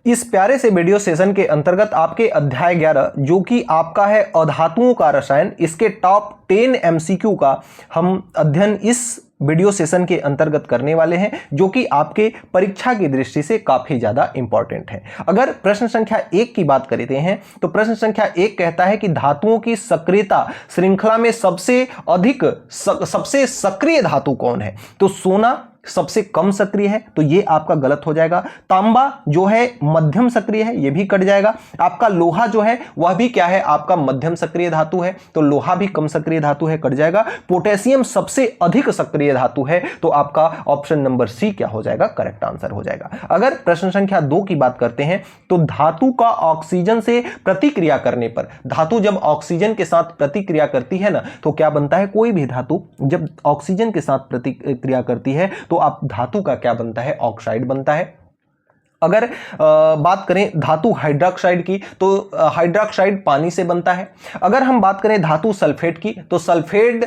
इस प्यारे से वीडियो सेशन के अंतर्गत आपके अध्याय 11 जो कि आपका है अधातुओं का रसायन, इसके टॉप 10 एमसीक्यू का हम अध्ययन इस वीडियो सेशन के अंतर्गत करने वाले हैं, जो कि आपके परीक्षा की दृष्टि से काफी ज्यादा इंपॉर्टेंट है। अगर प्रश्न संख्या 1 की बात करते हैं तो प्रश्न संख्या 1 कहता है कि धातुओं की सक्रियता श्रृंखला में सबसे सक्रिय धातु कौन है? तो सोना सबसे कम सक्रिय है, तो ये आपका गलत हो जाएगा। तांबा जो है मध्यम सक्रिय है, ये भी कट जाएगा। आपका लोहा जो है वह भी क्या है, आपका मध्यम सक्रिय धातु है, तो लोहा भी कम सक्रिय धातु है, कट जाएगा। पोटेशियम सबसे अधिक सक्रिय धातु है, तो आपका ऑप्शन नंबर सी क्या हो जाएगा, करेक्ट आंसर हो जाएगा। अगर प्रश्न संख्या 2 की बात करते हैं तो धातु का ऑक्सीजन से प्रतिक्रिया करने पर, धातु जब ऑक्सीजन के साथ प्रतिक्रिया करती है ना तो क्या बनता है, कोई भी धातु जब ऑक्सीजन के साथ प्रतिक्रिया करती है तो आप धातु का क्या बनता है, ऑक्साइड बनता है। अगर बात करें धातु हाइड्रोक्साइड की तो हाइड्रोक्साइड पानी से बनता है। अगर हम बात करें धातु सल्फेट की तो सल्फेट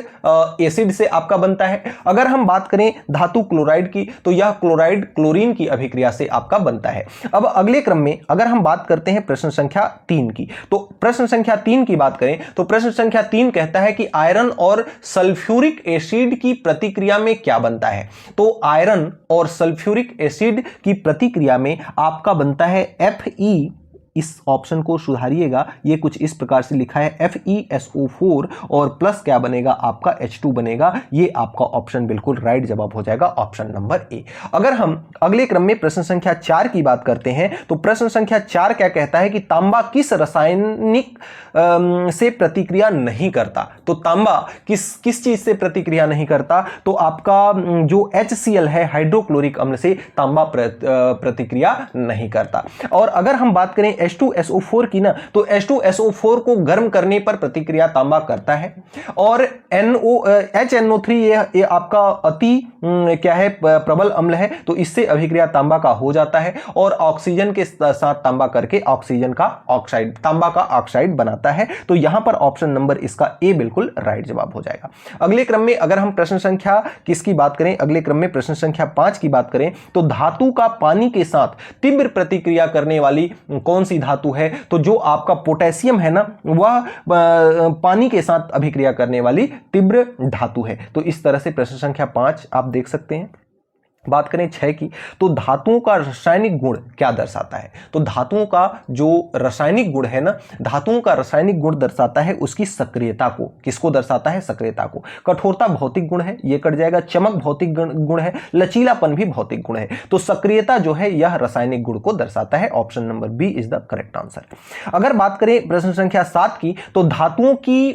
एसिड से आपका बनता है। अगर हम बात करें धातु क्लोराइड की तो यह क्लोराइड क्लोरीन की अभिक्रिया से आपका बनता है। अब अगले क्रम में अगर हम बात करते हैं प्रश्न संख्या 3 की, तो प्रश्न संख्या 3 की बात करें तो प्रश्न संख्या 3 कहता है कि आयरन और सल्फ्यूरिक एसिड की प्रतिक्रिया में क्या बनता है? तो आयरन और सल्फ्यूरिक एसिड की प्रतिक्रिया में आपका बनता है Fe, इस ऑप्शन को सुधारिएगा, ये कुछ इस प्रकार से लिखा है FeSO4 और प्लस क्या बनेगा, आपका H2 बनेगा। ये आपका ऑप्शन बिल्कुल राइट जवाब हो जाएगा, ऑप्शन नंबर ए। अगर हम अगले क्रम में प्रश्न संख्या 4 की बात करते हैं तो प्रश्न संख्या 4 क्या कहता है कि तांबा किस रासायनिक से प्रतिक्रिया नहीं करता? तो तांबा किस चीज से प्रतिक्रिया नहीं करता? तो आपका जो HCl है, हाइड्रोक्लोरिक अम्ल से तांबा प्रतिक्रिया नहीं करता। और अगर हम बात करें H2SO4 की ना तो H2SO4 को गर्म करने पर प्रतिक्रिया तांबा करता है। और HNO3 ये आपका अति क्या है, प्रबल अम्ल है, तो इससे अभिक्रिया तांबा का हो जाता है और ऑक्सीजन के साथ तांबा करके ऑक्सीजन का ऑक्साइड, तांबा का ऑक्साइड बनाता है। तो यहां पर ऑप्शन नंबर इसका ए बिल्कुल राइट जवाब हो जाएगा। अगले क्रम में अगर हम प्रश्न संख्या किसकी बात करें, अगले क्रम में प्रश्न संख्या 5 की बात करें तो धातु का पानी के साथ तीव्र प्रतिक्रिया करने वाली कौन सी धातु है? तो जो आपका पोटेशियम है ना, वह पानी के साथ अभिक्रिया करने वाली तीव्र धातु है। तो इस तरह से प्रश्न संख्या 5 आप देख सकते हैं। बात करें 6 की तो धातुओं का रासायनिक गुण क्या दर्शाता है? तो धातुओं का जो रासायनिक गुण है ना, धातुओं का रासायनिक गुण दर्शाता है उसकी सक्रियता को। किसको दर्शाता है? सक्रियता को। कठोरता भौतिक गुण है, ये कट जाएगा। चमक भौतिक गुण है, लचीलापन भी भौतिक गुण है। तो सक्रियता जो है यह रासायनिक गुण को दर्शाता है। Option number B is the correct answer. अगर बात करें प्रश्न संख्या 7 की तो धातुओं की,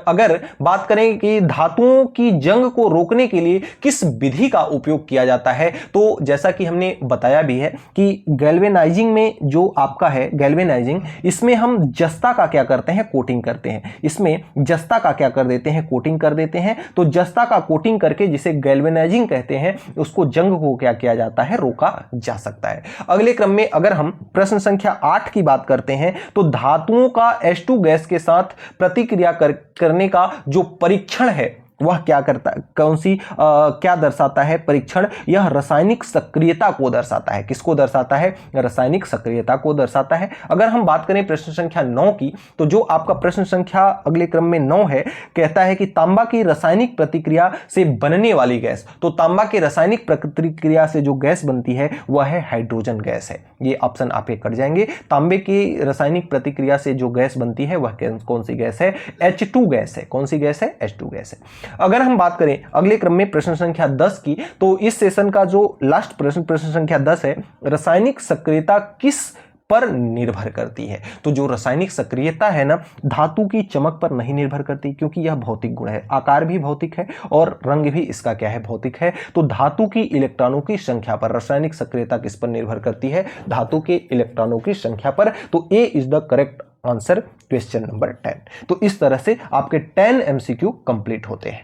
अगर बात करें कि धातुओं की जंग को रोकने के लिए किस विधि का उपयोग किया जाता है, तो जैसा कि हमने बताया भी है कि गैल्वेनाइजिंग में जो आपका है गैल्वेनाइजिंग, इसमें हम जस्ता का क्या करते हैं, कोटिंग करते हैं। इसमें जस्ता का क्या कर देते हैं, कोटिंग कर देते हैं। तो जस्ता का कोटिंग करके जिसे गैल्वेनाइजिंग कहते हैं, उसको जंग को क्या किया जाता है, रोका जा सकता है। अगले क्रम में अगर हम प्रश्न संख्या 8 की बात करते हैं तो धातुओं का H2 गैस के साथ प्रतिक्रिया करने का जो परीक्षण है वह क्या करता, कौन सी क्या दर्शाता है परीक्षण? यह रासायनिक सक्रियता को दर्शाता है। किसको दर्शाता है? रासायनिक सक्रियता को दर्शाता है। अगर हम बात करें प्रश्न संख्या 9 की तो जो आपका प्रश्न संख्या अगले क्रम में 9 है, कहता है कि तांबा की रासायनिक प्रतिक्रिया से बनने वाली गैस। तो तांबा की रासायनिक प्रतिक्रिया से जो गैस बनती है वह है हाइड्रोजन गैस है। ये ऑप्शन आपके कट जाएंगे। तांबे की रासायनिक प्रतिक्रिया से जो गैस बनती है वह कौन सी गैस है? H2 गैस है। कौन सी गैस है? H2 गैस है। अगर हम बात करें अगले क्रम में प्रश्न संख्या 10 की तो इस सेशन का जो लास्ट प्रश्न संख्या 10 है, रासायनिक सक्रियता किस पर निर्भर करती है? तो जो रासायनिक सक्रियता है ना, धातु की चमक पर नहीं निर्भर करती, क्योंकि यह भौतिक गुण है। आकार भी भौतिक है और रंग भी इसका क्या है, भौतिक है। तो धातु की इलेक्ट्रॉनों की संख्या पर रासायनिक सक्रियता किस पर निर्भर करती है? धातु के इलेक्ट्रॉनों की संख्या पर। तो A is the correct answer, question number 10। तो इस तरह से आपके 10 MCQ कंप्लीट होते हैं।